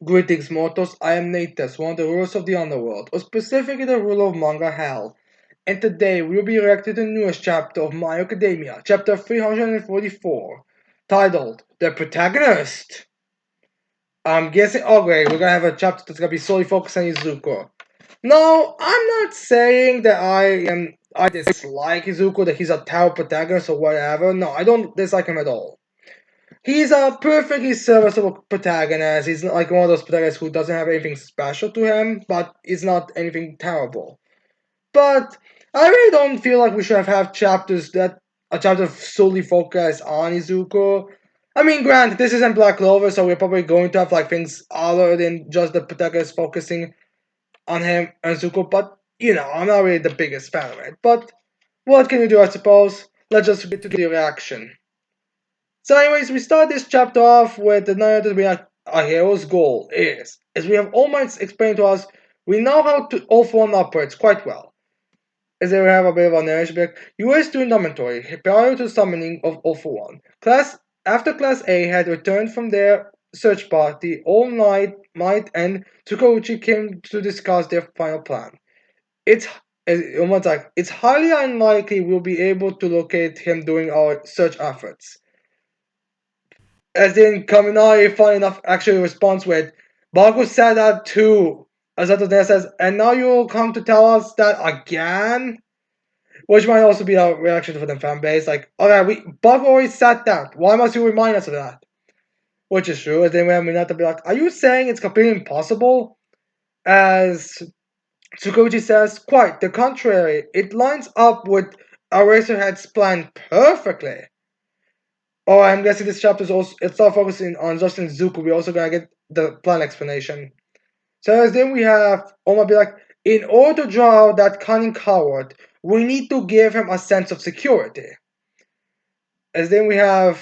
Greetings, mortals. I am Natus, one of the rulers of the underworld, or specifically the ruler of manga hell. And today we will be reacting to the newest chapter of My Academia, chapter 344, titled The Protagonist. I'm guessing, oh great, we're gonna have a chapter that's gonna be solely focused on Izuku. No, I'm not saying that I dislike Izuku, that he's a terrible protagonist or whatever. No, I don't dislike him at all. He's a perfectly serviceable protagonist. He's not like one of those protagonists who doesn't have anything special to him, but it's not anything terrible. But I really don't feel like we should have chapters that a chapter solely focused on Izuku. I mean, granted, this isn't Black Clover, so we're probably going to have like things other than just the protagonist focusing on him and Zuko. But you know, I'm not really the biggest fan of it. But what can you do, I suppose? Let's just get to the reaction. So, anyways, we start this chapter off with the night that we are our hero's goal is, as we have All Might explained to us, we know how to All For One operates quite well. As they have a bit of a narration back, US student dormitory prior to summoning of All For One. After Class A had returned from their search party, All Might and Tsukauchi came to discuss their final plan. It's almost like it's highly unlikely we'll be able to locate him during our search efforts. As in Kaminari, fun enough, actually responds with, Baku said that too. Asato then says, and now you'll come to tell us that again? Which might also be a reaction for the fan base. Like, okay, Baku already said that. Why must you remind us of that? Which is true. And then we have Minato be like, are you saying it's completely impossible? As Tsukuchi says, quite the contrary. It lines up with Eraserhead's plan perfectly. Oh, I'm guessing this chapter is also it's not focusing on just in Zuko. We also gotta get the plan explanation. So as then we have Oma be like, in order to draw out that cunning coward, we need to give him a sense of security. As then we have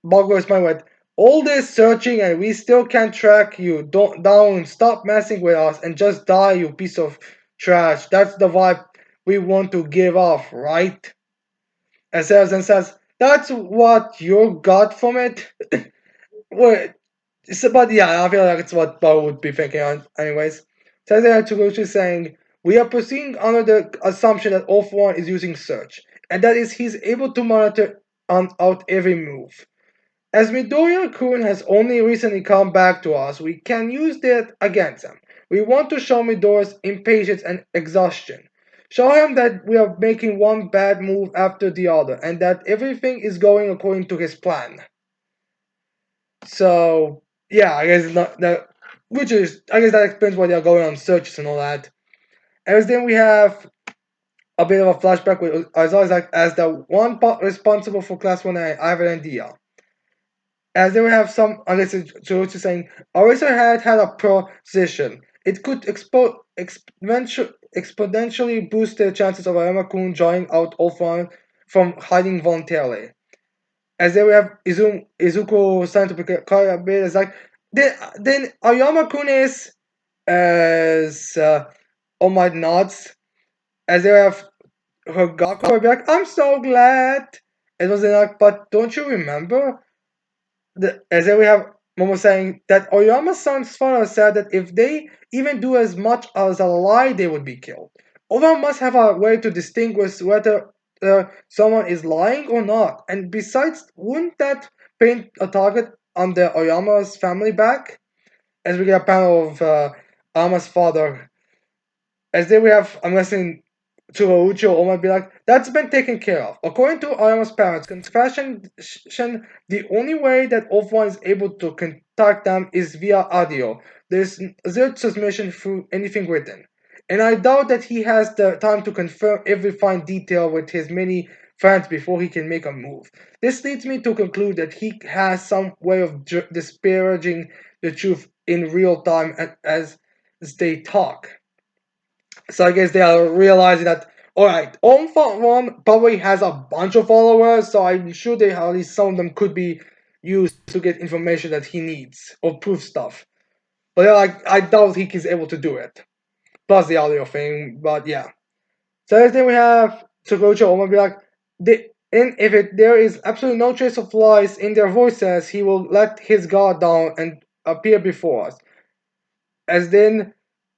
Bago is my word. All this searching and we still can't track you. Don't down. Stop messing with us and just die, you piece of trash. That's the vibe we want to give off, right? As Saracen says, that's what you got from it. Wait, but yeah, I feel like it's what Bo would be thinking on, anyways. Sensei Tsuguchi is saying, we are proceeding under the assumption that All For One is using search, and that is he's able to monitor out every move. As Midoriya-kun has only recently come back to us, we can use that against him. We want to show Midoriya's impatience and exhaustion. Show him that we are making one bad move after the other, and that everything is going according to his plan. So yeah, I guess not that, which is I guess that explains why they are going on searches and all that. And then we have a bit of a flashback with as always like as the one part responsible for class 1A, I have an idea. As they will have some unless it's saying Orisa had a position. It could exponentially boost the chances of Ayama-kun drawing out Ulfan from hiding voluntarily. As they will have Izuku starting to become a bit as like then Ayama-kun is as All Might nods as they have her Gaku will be like, I'm so glad. It was like, but don't you remember? As then we have Momo saying that Oyama-san's father said that if they even do as much as a lie, they would be killed. Oda must have a way to distinguish whether someone is lying or not. And besides, wouldn't that paint a target on the Oyama's family back? As we get a panel of Ama's father. As then we have, I'm guessing, Tsuruuchi or might be like, that's been taken care of. According to Oyama's parents, confession, the only way that Off-One is able to contact them is via audio. There's zero transmission through anything written. And I doubt that he has the time to confirm every fine detail with his many friends before he can make a move. This leads me to conclude that he has some way of disparaging the truth in real time as they talk. So I guess they are realizing that alright, One probably has a bunch of followers, so I'm sure they at least some of them could be used to get information that he needs or prove stuff. But yeah, I doubt he is able to do it. Plus the audio thing, but yeah. So then we have Tsukuchi Oma be like, and if there is absolutely no trace of lies in their voices, he will let his guard down and appear before us. As then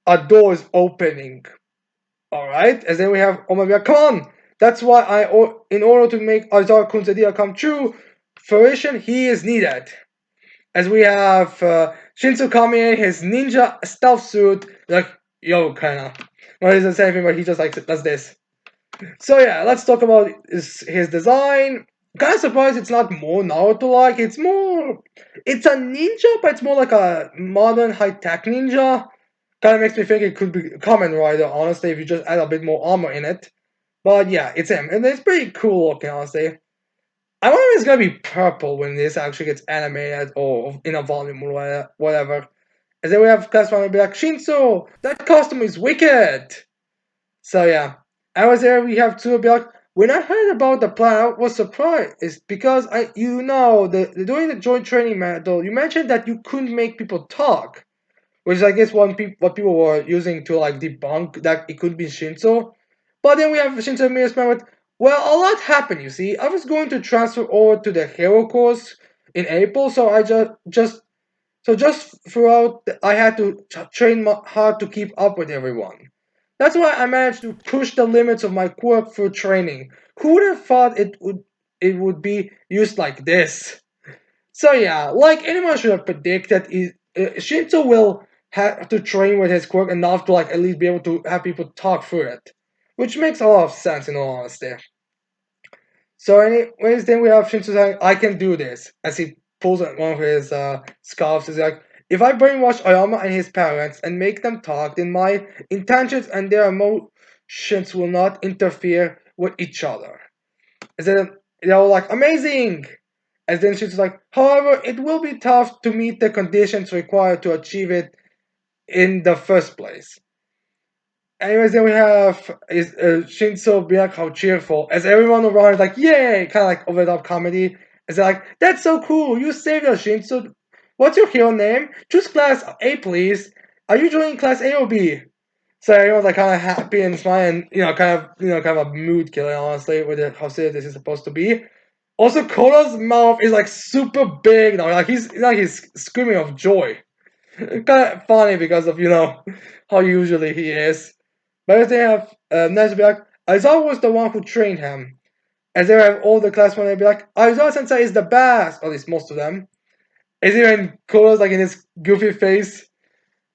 a door is opening. Alright? As then we have Omega, come on! That's why in order to make Azar Kun's idea come true, fruition, he is needed. As we have Shinsu coming in his ninja stealth suit, like, yo, kinda. Well, he doesn't say anything, but he just like does this. So yeah, let's talk about his design. Kind of surprised it's not more Naruto like. It's a ninja, but it's more like a modern high tech ninja. Kind of makes me think it could be Kamen Rider, honestly, if you just add a bit more armor in it. But yeah, it's him, and it's pretty cool looking, honestly. I wonder if it's gonna be purple when this actually gets animated or in a volume or whatever. And then we have class one be like, Shinzo, that costume is wicked. So yeah, I was there. We have to be like, when I heard about the plan, I was surprised. It's because during the joint training model, you mentioned that you couldn't make people talk, which I guess what people were using to like debunk that it could be Shinzo. But then we have Shinzo Miya's with, well, a lot happened. You see, I was going to transfer over to the hero course in April, so I just throughout, I had to train hard to keep up with everyone. That's why I managed to push the limits of my quirk through training. Who would have thought it would be used like this? So yeah, like anyone should have predicted, Shinzo will have to train with his quirk enough to like at least be able to have people talk through it, which makes a lot of sense in all honesty. So anyways, then we have Shinzo saying, "I can do this," as he pulls out one of his scarves. He's like, "If I brainwash Oyama and his parents and make them talk, then my intentions and their emotions will not interfere with each other." And then they're all like, "Amazing!" And then she's like, "However, it will be tough to meet the conditions required to achieve it in the first place." Anyways, then we have is Shinzo being like how cheerful as everyone around is like, "Yay!" Kind of like over the top comedy. It's like, "That's so cool! You saved us, Shinzo. What's your hero name? Choose class A, please. Are you joining class A or B?" So everyone's like kind of happy and smiling, kind of a mood killer, honestly, with how serious this is supposed to be. Also, Koda's mouth is like super big now, like he's screaming of joy. Kind of funny because of how usually he is. But as they have nice to be like, Aizawa was the one who trained him. As they have all the class when they be like, Aizawa Sensei is the best, or at least most of them. As even Koda's like in his goofy face.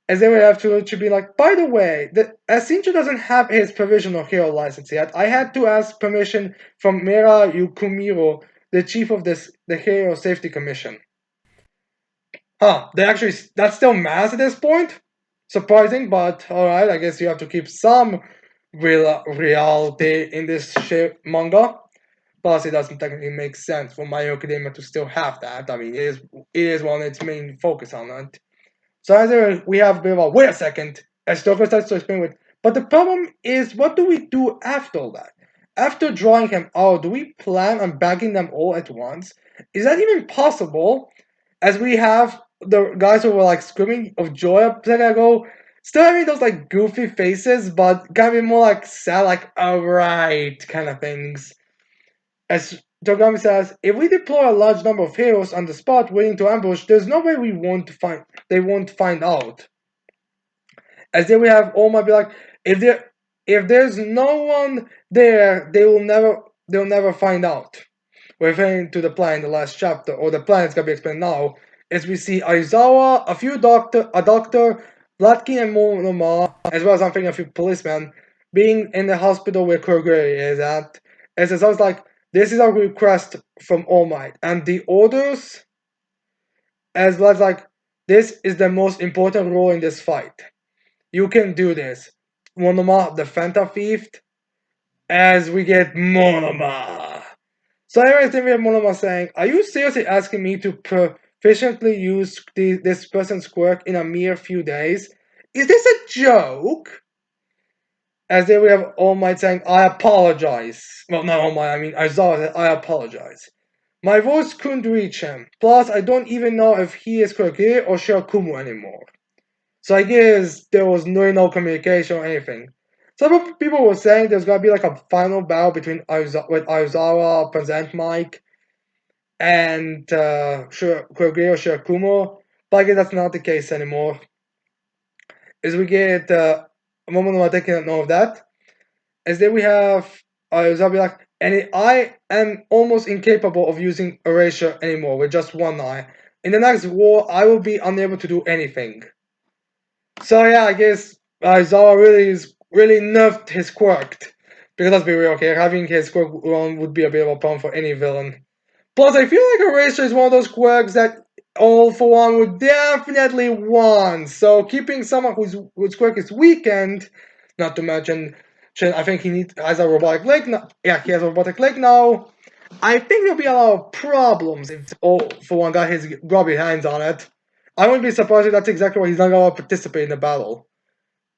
As they would have to be like, by the way, as Sincho doesn't have his provisional hero license yet, I had to ask permission from Mera Yukumiro, the chief of the Hero Safety Commission. Huh, that's still mass at this point? Surprising, but alright, I guess you have to keep some reality in this manga. Plus, it doesn't technically make sense for My Hero Academia to still have that. I mean, it is one of its main focus on it. So as we have a bit of a wait a second, as Stoker starts to explain with, but the problem is, what do we do after that? After drawing him out, do we plan on bagging them all at once? Is that even possible? As we have the guys who were like screaming of joy a second ago, still having those like goofy faces, but kind of more like sad, like alright kind of things. As Togami says, if we deploy a large number of heroes on the spot waiting to ambush, there's no way they won't find out. As then we have Oma be like, if there's no one there, they'll never find out. We're referring to the plan in the last chapter, or the plan is gonna be explained now, as we see Aizawa, a doctor, Vlatkin and Monoma, as well as I'm thinking a few policemen, being in the hospital where Kurogiri is at. As it sounds like this is a request from All Might, and the orders, as well as like this is the most important role in this fight. You can do this. Monoma, the Fanta Thief, as we get Monoma. So anyways, then we have Monoma saying, "Are you seriously asking me to proficiently use this person's quirk in a mere few days? Is this a joke?" As then we have All Might saying, "I apologize." Well, not All Might, I mean Aizawa said, "I apologize. My voice couldn't reach him. Plus, I don't even know if he is Kurogiri or Shirakumo anymore." So I guess there was no communication or anything. Some people were saying there's gonna be like a final battle between Aizawa, Present Mike, and Kurogiri or Shirakumo. But I guess that's not the case anymore. As we get a moment of taking note of that, as then we have Zabiak, and I am almost incapable of using erasure anymore with just one eye. In the next war, I will be unable to do anything. So yeah, I guess Zawa really nerfed his quirk. Because let's be real, okay, having his quirk on would be a bit of a problem for any villain. Plus, I feel like Eraser is one of those quirks that All for One would definitely want. So keeping someone whose quirk is weakened, not to mention, I think has a robotic leg now. Yeah, he has a robotic leg now. I think there'll be a lot of problems if All for One got his grubby hands on it. I wouldn't be surprised if that's exactly why he's not going to participate in the battle.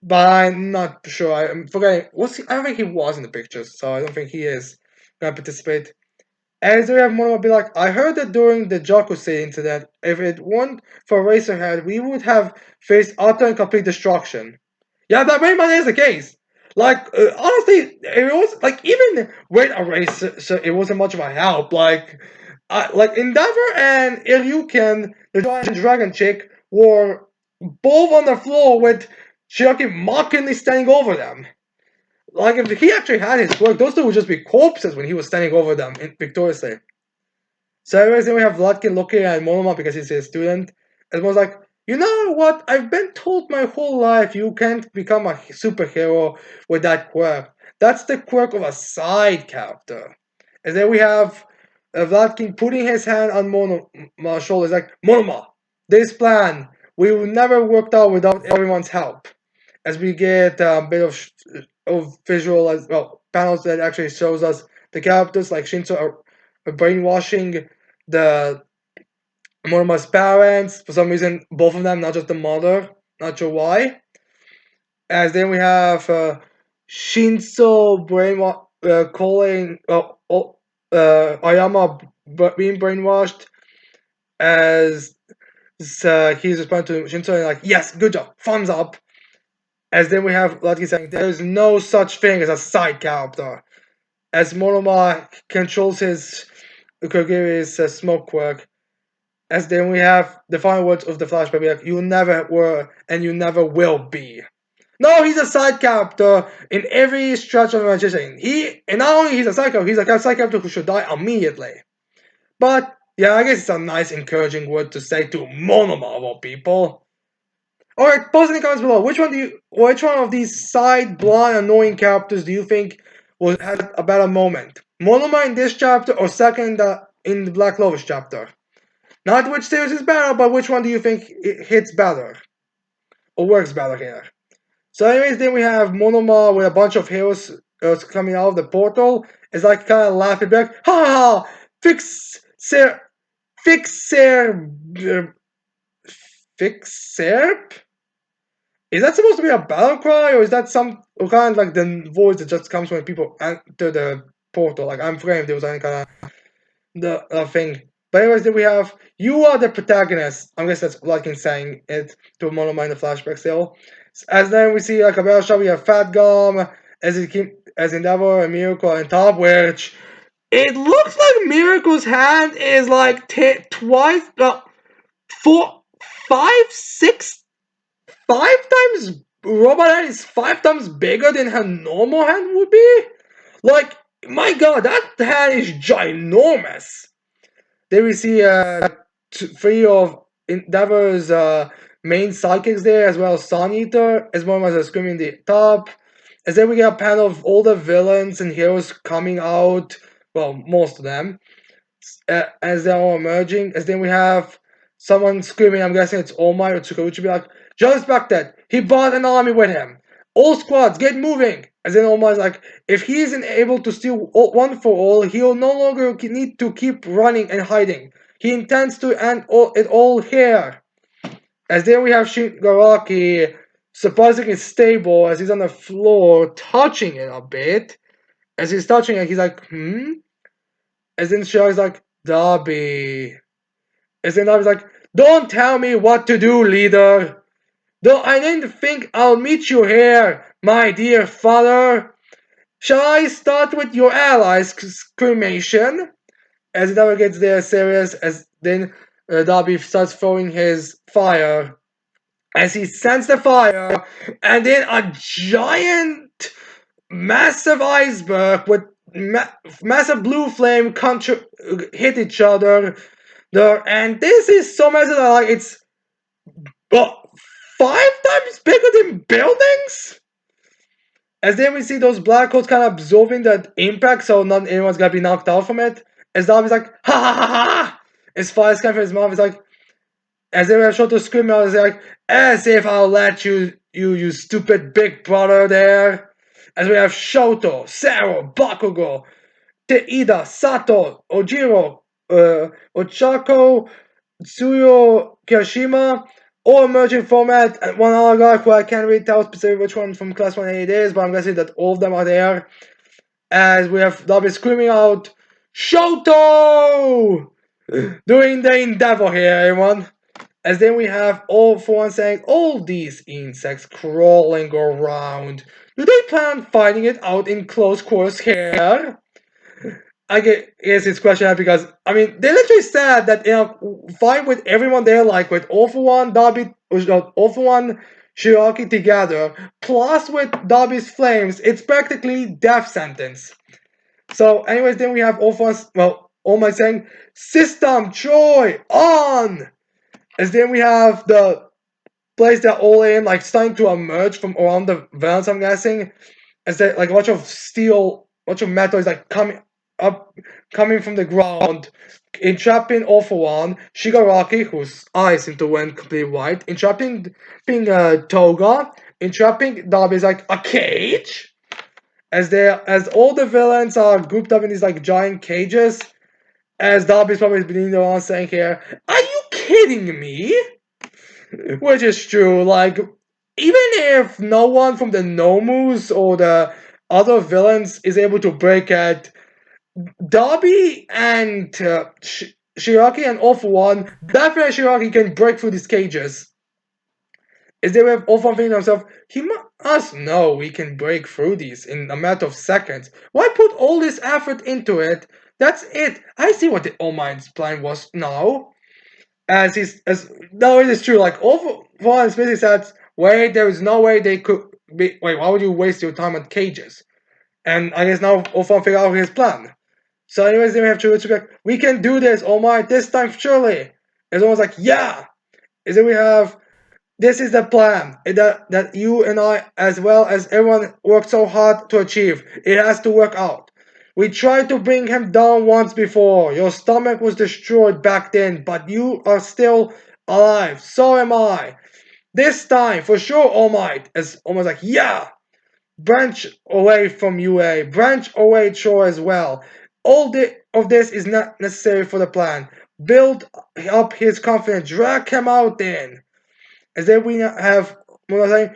But I'm not sure. I'm forgetting. I don't think he was in the pictures, so I don't think he is going to participate. As we have Mono be like, I heard that during the Jakusei incident, if it weren't for Razorhead, we would have faced utter and complete destruction. Yeah, that very much is the case. Like, honestly, it was like even with a Razor, so it wasn't much of a help. Like Endeavor and Iryuken, the giant dragon chick, were both on the floor with Shiraki mockingly standing over them. Like, if he actually had his work, those two would just be corpses when he was standing over them victoriously. So anyways, then we have Vladkin looking at Monoma because he's a student. And was like, you know what? I've been told my whole life you can't become a superhero with that quirk. That's the quirk of a side character. And then we have Vladkin putting his hand on Monoma's shoulder. He's like, Monoma, this plan, we will never work out without everyone's help. As we get a bit of visual as well panels that actually shows us the characters like Shinzo are brainwashing the Monoma's parents for some reason, both of them, not just the mother. Not sure why. As then we have Shinzo calling Ayama being brainwashed as he's responding to Shinzo and like, yes, good job, thumbs up. As then we have Lucky saying, there's no such thing as a side character. As Monoma controls his Kogi's smoke quirk. As then we have the final words of the flashback, like, you never were and you never will be. No, he's a side character in every stretch of imagination. And not only he's a side character, he's a side character who should die immediately. But yeah, I guess it's a nice, encouraging word to say to Monoma of all people. Alright, post in the comments below. Which one of these side, blonde, annoying characters do you think had a better moment? Monoma in this chapter or second in the Black Lotus chapter? Not which series is better, but which one do you think it hits better? Or works better here? So anyways, then we have Monoma with a bunch of heroes coming out of the portal. It's like kind of laughing back. Ha ha ha! Fixer... Fixerp? Is that supposed to be a battle cry, or is that some kind of like the voice that just comes when people enter the portal? Like, I'm forgetting if there was any kind of the thing. But anyways, then we have you are the protagonist. I guess that's like in saying it to Monoma in the flashback still. As then we see like a battle shot, we have Fat Gum as Endeavor and Miracle on top, which it looks like Miracle's hand is like twice, four, five, six, 5 times robot hand is 5 times bigger than her normal hand would be. Like, my God, that hand is ginormous. Then we see three of Endeavor's main sidekicks there, as well as Sun Eater, as well as Screaming the Top. As then we get a panel of all the villains and heroes coming out. Well, most of them. As they're all emerging. As then we have someone screaming, I'm guessing it's All Might or Tsukauchi, be like, just back that. He brought an army with him. All squads, get moving! As then All Might's like, if he isn't able to steal one for all, he'll no longer need to keep running and hiding. He intends to end it all here. As then we have Shingaraki surprisingly stable as he's on the floor, touching it a bit. As he's touching it, he's like, As then Shigaraki's like, Darby. As then Darby's like, don't tell me what to do, leader. Though I didn't think I'll meet you here, my dear father. Shall I start with your allies' cremation? As it never gets there serious, as then Darby starts throwing his fire as he sends the fire, and then a giant, massive iceberg with massive blue flame hit each other. And this is so massive that like it's well, 5 times bigger than buildings. As then we see those black holes kind of absorbing that impact, so not anyone's gonna be knocked out from it. As Darby's like, ha ha ha ha! As fire is coming from his mouth, he's like, as they were shot to scream out, he's like, as if I'll let you stupid big brother there. As we have Shoto, Sero, Bakugo, Teida, Sato, Ojiro, Ochako, Tsuyo, Kirishima, all emerging format, and one other guy who I can't really tell specifically which one from Class 1 it is, but I'm guessing that all of them are there. As we have Darby screaming out, Shoto! Doing the endeavor here, everyone. As then we have all for one saying, all these insects crawling around. Do they plan on finding it out in close quarters here? I guess it's questionable because I mean they literally said that in a fight with everyone there, like with All for One, Darby, All for One, Shiraki together, plus with Darby's flames, it's practically death sentence. So, anyways, then we have All for One, well, All Might saying, System Joy on! As then we have the place that all in, like starting to emerge from around the villains, I'm guessing. As they like a bunch of steel, bunch of metal is like coming from the ground, entrapping All for One, Shigaraki, whose eyes seem to went completely white, entrapping Toga, entrapping Darby is like a cage. As all the villains are grouped up in these like giant cages, as Darby's probably being the one saying here, "Are you kidding me?" Which is true. Like, even if no one from the Nomus or the other villains is able to break it, Darby and Shiraki and All for One, definitely Shiraki can break through these cages. Is they have All for One thinking to himself, he must know we can break through these in a matter of seconds. Why put all this effort into it? That's it. I see what the All Might's plan was now. As no, it is true. Like All for One basically said, wait, there is no way they could be. Wait, why would you waste your time on cages? And I guess now All for One figure out his plan. So, anyways, then we have Chuluchi like, we can do this, All Might, this time surely. It's almost like, yeah. And then we have, this is the plan that you and I, as well as everyone, worked so hard to achieve. It has to work out. We tried to bring him down once before. Your stomach was destroyed back then, but you are still alive. So am I. This time, for sure, All Might. It's almost like, yeah. Branch away from UA. Branch away Chore as well. All of this is not necessary for the plan. Build up his confidence. Drag him out then. As then we have saying,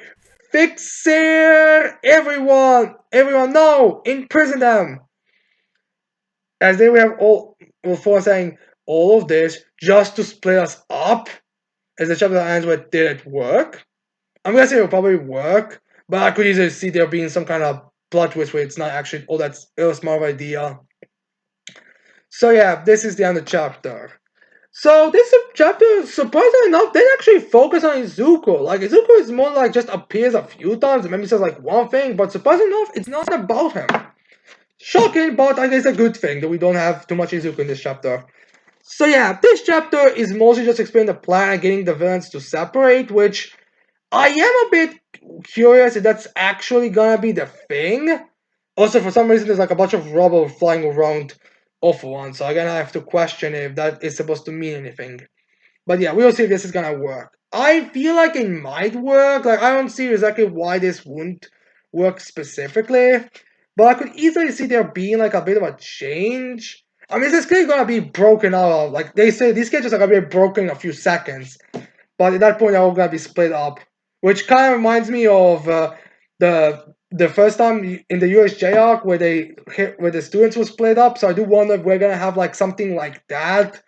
fixer everyone. Everyone, no. Imprison them. As then we have all before saying all of this just to split us up. As the chapter ends with, did it work? I'm guessing it'll probably work, but I could easily see there being some kind of plot twist where it's not actually all that smart idea. So yeah, this is the end of the chapter. So this chapter, surprisingly enough, didn't actually focus on Izuku. Like Izuku is more like just appears a few times and maybe says like one thing, but surprisingly enough, it's not about him. Shocking, but I guess a good thing that we don't have too much Izuku in this chapter. So yeah, this chapter is mostly just explaining the plan and getting the villains to separate, which I am a bit curious if that's actually gonna be the thing. Also, for some reason, there's like a bunch of rubble flying around off one, so I'm gonna have to question if that is supposed to mean anything. But yeah, we'll see if this is gonna work. I feel like it might work. Like, I don't see exactly why this wouldn't work specifically, but I could easily see there being like a bit of a change. I mean, this is gonna be broken out. Like they say, these sketches are gonna be broken in a few seconds. But at that point, they're all gonna be split up, which kind of reminds me of the first time in the USJ arc where where the students were split up. So I do wonder if we're gonna have like something like that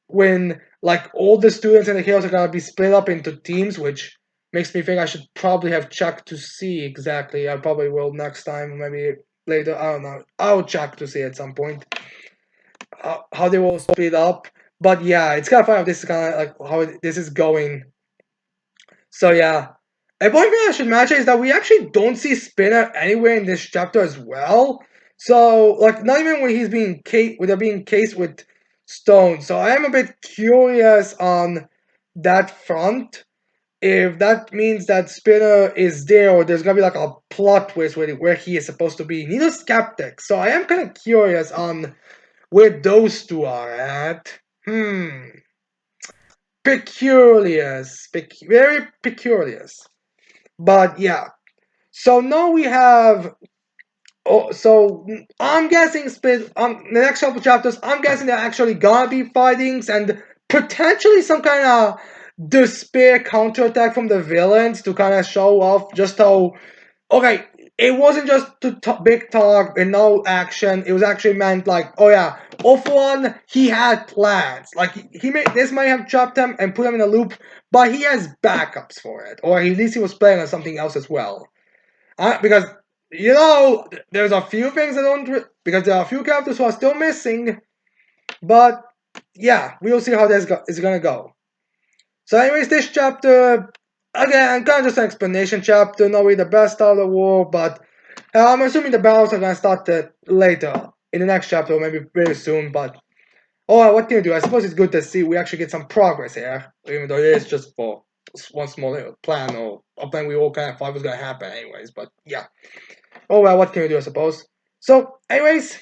when like all the students and the heroes are gonna be split up into teams, which makes me think I should probably have checked to see exactly. I probably will next time, maybe later. I don't know. I'll check to see at some point how they will split up. But yeah, it's kind of funny how this is kind of like how this is going. So yeah, a point I should mention is that we actually don't see Spinner anywhere in this chapter as well. So like not even when he's being being cased with stone. So I am a bit curious on that front. If that means that Spinner is there, or there's gonna be like a plot twist where he is supposed to be. He's a skeptic, so I am kind of curious on where those two are at. Peculiar, very peculiar. But yeah, so now we have. Oh, so I'm guessing the next couple chapters. I'm guessing they're actually gonna be fightings and potentially some kind of despair counterattack from the villains to kind of show off just how okay, it wasn't just big talk and no action. It was actually meant like, oh yeah, off one, he had plans. Like he may this might have trapped him and put him in a loop, but he has backups for it, or at least he was playing on something else as well. Because there's a few things I don't because there are a few characters who are still missing, but yeah, we'll see how this is gonna go. So, anyways, this chapter, again, kind of just an explanation chapter, not really the best out of the war, but I'm assuming the battles are going to start later in the next chapter, or maybe very soon, but oh, what can you do? I suppose it's good to see we actually get some progress here, even though it is just for one small little plan, or a plan we all kind of thought was going to happen anyways, but yeah. Oh well, what can we do, I suppose? So, anyways,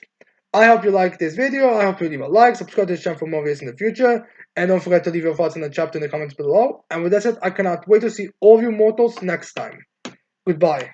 I hope you like this video. I hope you leave a like, subscribe to this channel for more videos in the future, and don't forget to leave your thoughts in the chapter in the comments below. And with that said, I cannot wait to see all of you mortals next time. Goodbye.